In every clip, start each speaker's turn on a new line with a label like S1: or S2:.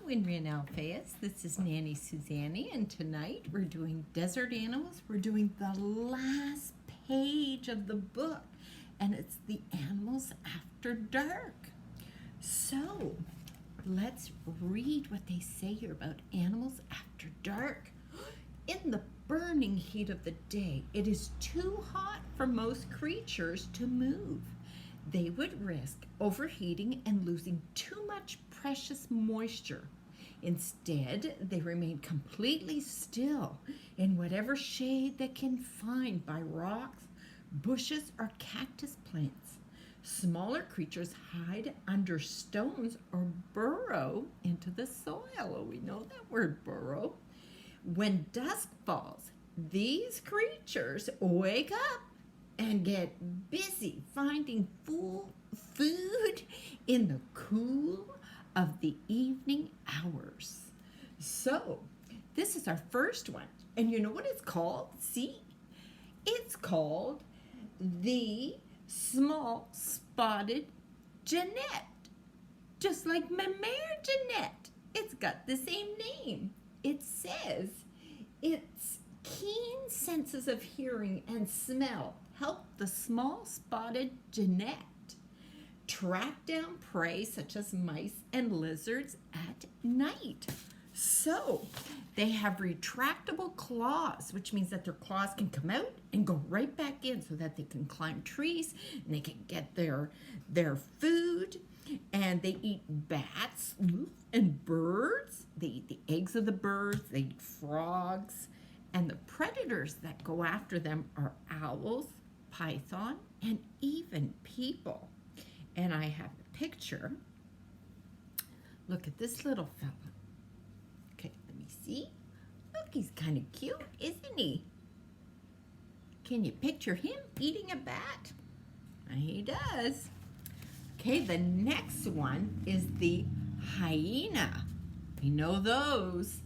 S1: Winry Alphaeus. This is Nanny Suzanny, and tonight we're doing desert animals. We're doing the last page of the book, and it's the animals after dark. So let's read what they say here about animals after dark. In the burning heat of the day, it is too hot for most creatures to move. They would risk overheating and losing too much precious moisture. Instead, they remain completely still in whatever shade they can find by rocks, bushes, or cactus plants. Smaller creatures hide under stones or burrow into the soil. Oh, we know that word, burrow. When dusk falls, these creatures wake up and get busy finding food in the cool of the evening hours. So, this is our first one. And you know what it's called? See? It's called the small spotted Jeanette. Just like my mare Jeanette. It's got the same name. It says its keen senses of hearing and smell help the small spotted Jeanette track down prey such as mice and lizards at night. So they have retractable claws, which means that their claws can come out and go right back in so that they can climb trees and they can get their food. And they eat bats and birds. They eat the eggs of the birds. They eat frogs. And the predators that go after them are owls, python, and even people. And I have a picture. Look at this little fella. Okay, let me see. Look, he's kind of cute, isn't he? Can you picture him eating a bat? He does. Okay, the next one is the hyena. We know those.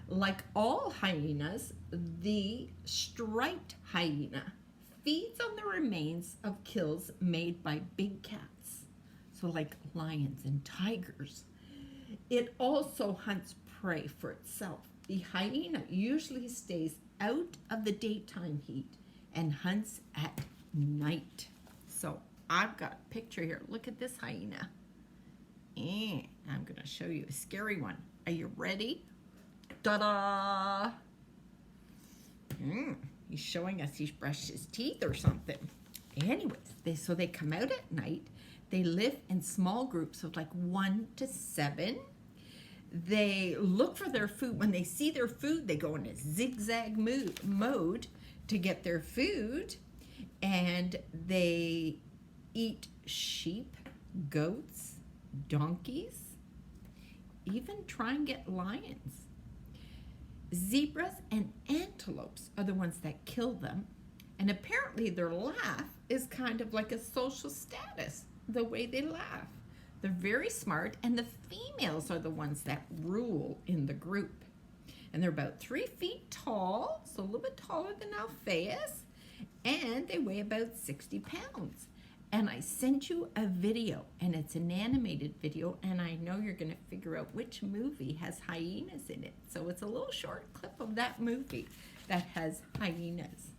S1: Like all hyenas, the striped hyena feeds on the remains of kills made by big cats. So like lions and tigers. It also hunts prey for itself. The hyena usually stays out of the daytime heat and hunts at night. So I've got a picture here. Look at this hyena. And I'm going to show you a scary one. Are you ready? Ta-da! He's showing us he's brushed his teeth or something. Anyways, so they come out at night. They live in small groups of like 1 to 7. They look for their food. When they see their food, they go in a zigzag mode to get their food. And they eat sheep, goats, donkeys, even try and get lions. Zebras and antelopes are the ones that kill them. And apparently their laugh is kind of like a social status, the way they laugh. They're very smart, and the females are the ones that rule in the group. And they're about 3 feet tall, so a little bit taller than Alphaeus, and they weigh about 60 pounds. And I sent you a video, and it's an animated video, and I know you're going to figure out which movie has hyenas in it. So it's a little short clip of that movie that has hyenas.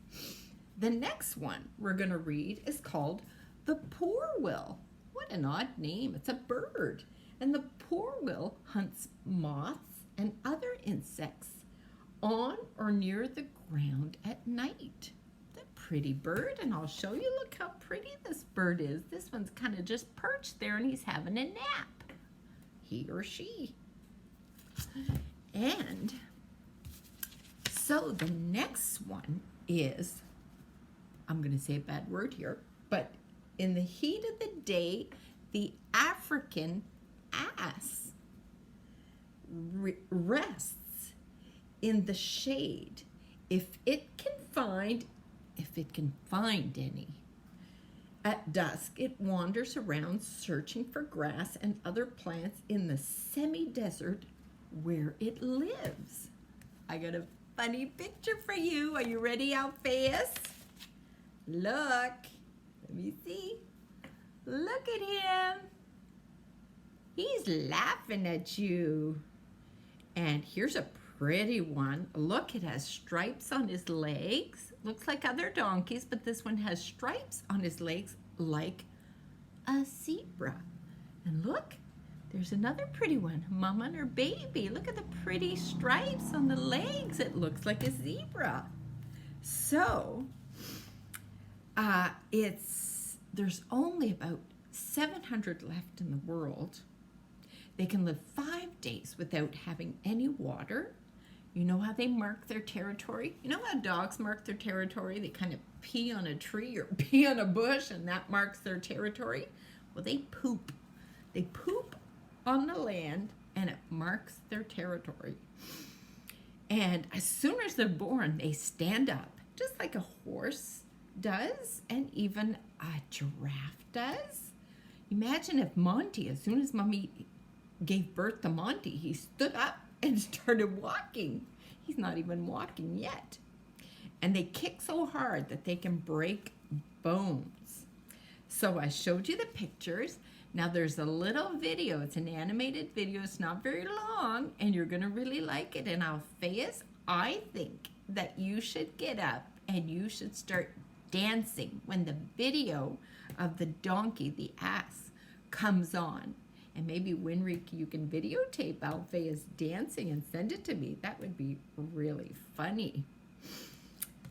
S1: The next one we're going to read is called the Poorwill. What an odd name. It's a bird. And the Poorwill hunts moths and other insects on or near the ground at night. The pretty bird, and I'll show you. Look how pretty this bird is. This one's kind of just perched there and he's having a nap. He or she. And so the next one is, I'm going to say a bad word here, but in the heat of the day, the African ass rests in the shade if it can find any. At dusk, it wanders around searching for grass and other plants in the semi-desert where it lives. I got a funny picture for you. Are you ready, Alphaeus? Look. Let me see. Look at him. He's laughing at you. And here's a pretty one. Look, it has stripes on his legs. Looks like other donkeys, but this one has stripes on his legs like a zebra. And look, there's another pretty one. Mama and her baby. Look at the pretty stripes on the legs. It looks like a zebra. So, there's only about 700 left in the world. They can live 5 days without having any water. You know how they mark their territory? You know how dogs mark their territory? They kind of pee on a tree or pee on a bush and that marks their territory. Well, they poop. They poop on the land and it marks their territory. And as soon as they're born, they stand up, just like a horse does and even a giraffe does. Imagine if Monty, as soon as Mommy gave birth to Monty, he stood up and started walking. He's not even walking yet. And they kick so hard that they can break bones. So I showed you the pictures. Now there's a little video. It's an animated video. It's not very long, and you're going to really like it. And Alphaeus, I think that you should get up and you should start dancing when the video of the donkey, the ass, comes on. And maybe Winry, you can videotape Alphaeus dancing and send it to me. That would be really funny.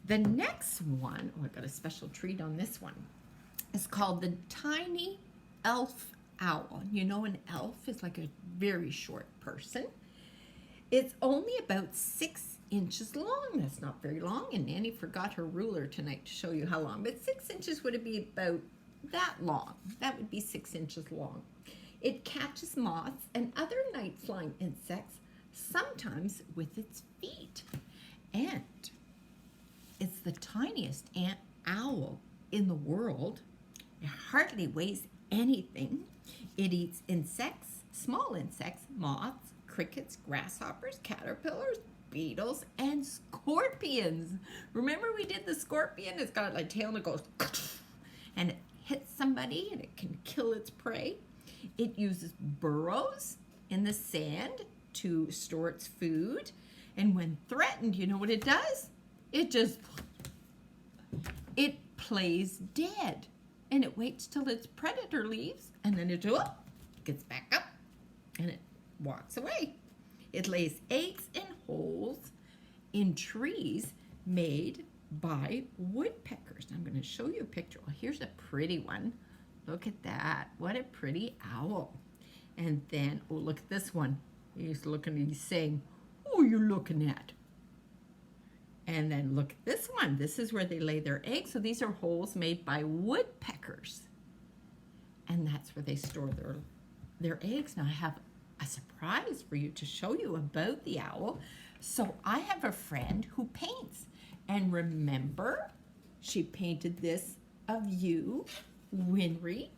S1: The next one, oh, I got a special treat on this one. It's called the Tiny Elf Owl. You know, an elf is like a very short person. It's only about 6 inches long. That's not very long. And Nanny forgot her ruler tonight to show you how long. But 6 inches would be about that long. That would be 6 inches long. It catches moths and other night-flying insects, sometimes with its feet. And it's the tiniest owl in the world. It hardly weighs anything. It eats insects, small insects, moths, crickets, grasshoppers, caterpillars, beetles, and scorpions. Remember we did the scorpion? It's got a tail and it goes and it hits somebody and it can kill its prey. It uses burrows in the sand to store its food. And when threatened, you know what it does? It plays dead. And it waits till its predator leaves. And then it gets back up and it walks away. It lays eggs in holes in trees made by woodpeckers. I'm going to show you a picture. Well, here's a pretty one. Look at that. What a pretty owl. And then, oh, look at this one. He's looking, he's saying, "Who are you looking at?" And then look at this one. This is where they lay their eggs. So these are holes made by woodpeckers. And that's where they store their eggs. Now I have a surprise for you to show you about the owl. So I have a friend who paints. And remember, she painted this of you, Winry,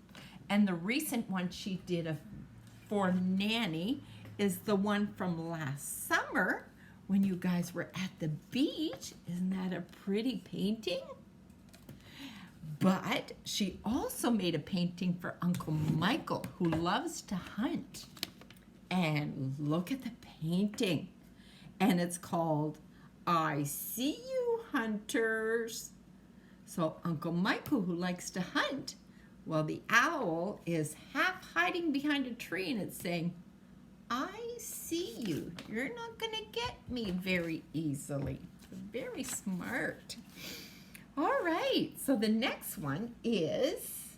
S1: and the recent one she did for Nanny is the one from last summer when you guys were at the beach. Isn't that a pretty painting? But she also made a painting for Uncle Michael, who loves to hunt. And look at the painting. And it's called "I See You, Hunters." So Uncle Michael, who likes to hunt, well, the owl is half hiding behind a tree and it's saying, "I see you. You're not going to get me very easily." Very smart. All right, so the next one is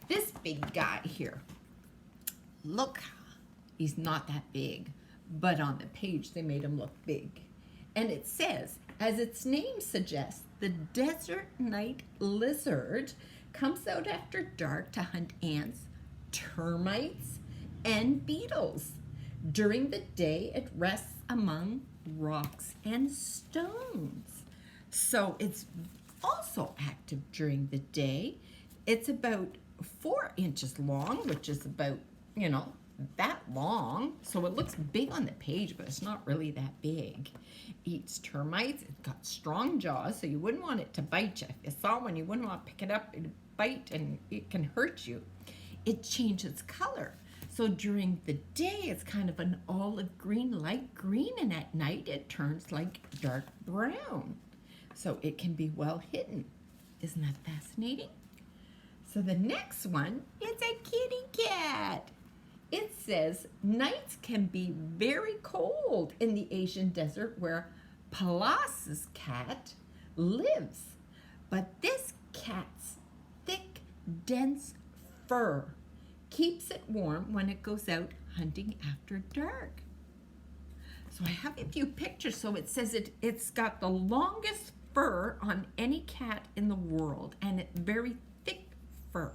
S1: this big guy here. Look, he's not that big, but on the page they made him look big. And it says, as its name suggests, the desert night lizard comes out after dark to hunt ants, termites, and beetles. During the day, it rests among rocks and stones. So it's also active during the day. It's about 4 inches long, which is about, that long. So it looks big on the page, but it's not really that big. Eats termites. It's got strong jaws, so you wouldn't want it to bite you. If you saw one, you wouldn't want to pick it up and bite, and it can hurt you. It changes color. So So during the day, it's kind of an olive green, light green, and at night it turns like dark brown. So it can be well hidden. Isn't that fascinating? So the next one is a kitty cat. It says nights can be very cold in the Asian desert where Palas's cat lives. But this cat's thick, dense fur keeps it warm when it goes out hunting after dark. So I have a few pictures. So it says it's got the longest fur on any cat in the world, and it's very thick fur.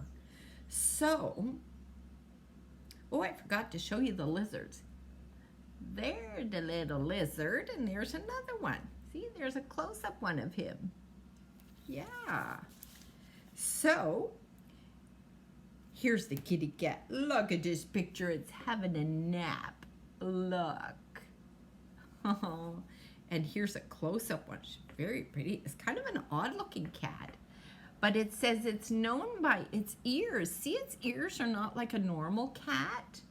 S1: So, oh, I forgot to show you the lizards. There's the little lizard, and there's another one. See, there's a close-up one of him. Yeah. So, here's the kitty cat. Look at this picture. It's having a nap. Look. Oh, and here's a close-up one. She's very pretty. It's kind of an odd-looking cat. But it says it's known by its ears. See, its ears are not like a normal cat.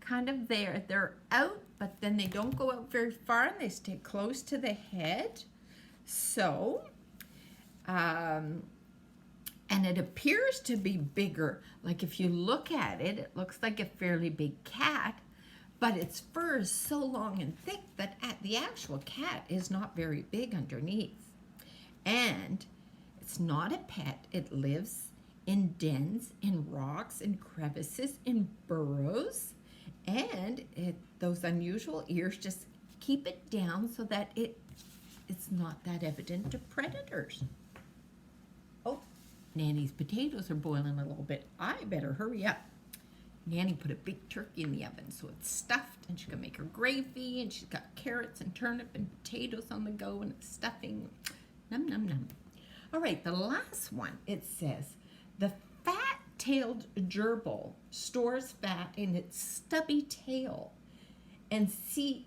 S1: Kind of there. They're out, but then they don't go out very far, and they stay close to the head. So, and it appears to be bigger. Like if you look at it, it looks like a fairly big cat, but its fur is so long and thick that the actual cat is not very big underneath. And it's not a pet. It lives in dens, in rocks, in crevices, in burrows, and those unusual ears just keep it down so that it's not that evident to predators. Oh, Nanny's potatoes are boiling a little bit. I better hurry up. Nanny put a big turkey in the oven, so it's stuffed, and she can make her gravy, and she's got carrots and turnip and potatoes on the go, and it's stuffing. Num, num, num. All right, the last one, it says, the fat-tailed gerbil stores fat in its stubby tail and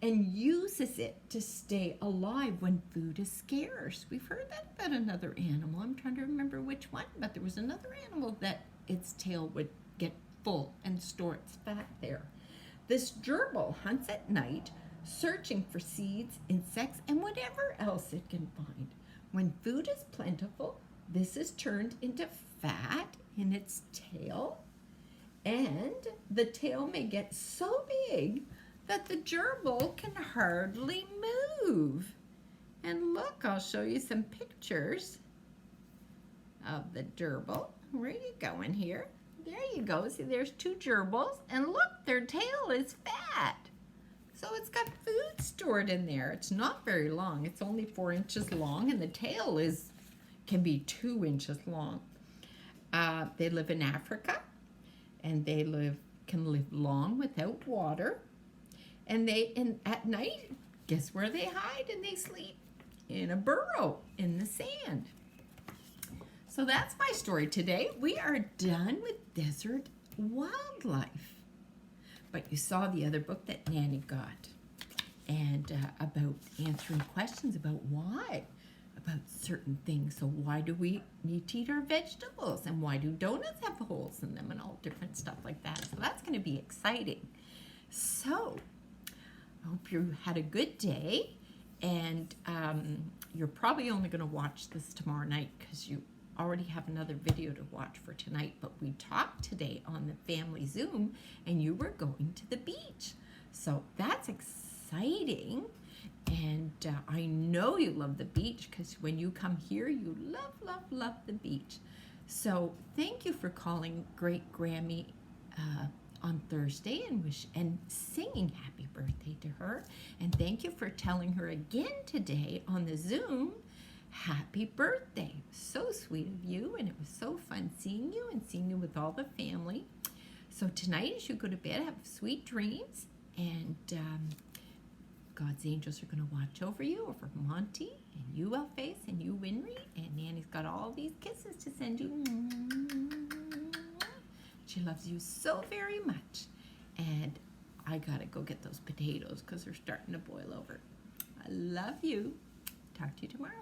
S1: uses it to stay alive when food is scarce. We've heard that about another animal. I'm trying to remember which one, but there was another animal that its tail would get full and store its fat there. This gerbil hunts at night, searching for seeds, insects, and whatever else it can find. When food is plentiful, this is turned into fat in its tail, and the tail may get so big that the gerbil can hardly move. And look, I'll show you some pictures of the gerbil. Where are you going here? There you go. See, there's two gerbils, and look, their tail is fat. So it's got food stored in there. It's not very long. It's only 4 inches long, and the tail can be 2 inches long. They live in Africa, and they can live long without water. And at night, guess where they hide and they sleep? In a burrow in the sand. So that's my story today. We are done with desert wildlife. But you saw the other book that Nanny got, and about answering questions about why, about certain things. So why do we need to eat our vegetables, and why do donuts have holes in them, and all different stuff like that. So that's going to be exciting. So I hope you had a good day, and you're probably only going to watch this tomorrow night because you already have another video to watch for tonight, but we talked today on the family Zoom, and you were going to the beach. So that's exciting, and I know you love the beach because when you come here, you love, love, love the beach. So thank you for calling Great Grammy on Thursday and singing happy birthday to her, and thank you for telling her again today on the Zoom happy birthday. So sweet of you, and it was so fun seeing you and seeing you with all the family. So tonight as you go to bed, have sweet dreams, and God's angels are going to watch over you, over Monty, and you, Elface, and you, Winry, and Nanny's got all these kisses to send you. She loves you so very much, and I gotta go get those potatoes because they're starting to boil over. I love you. Talk to you tomorrow.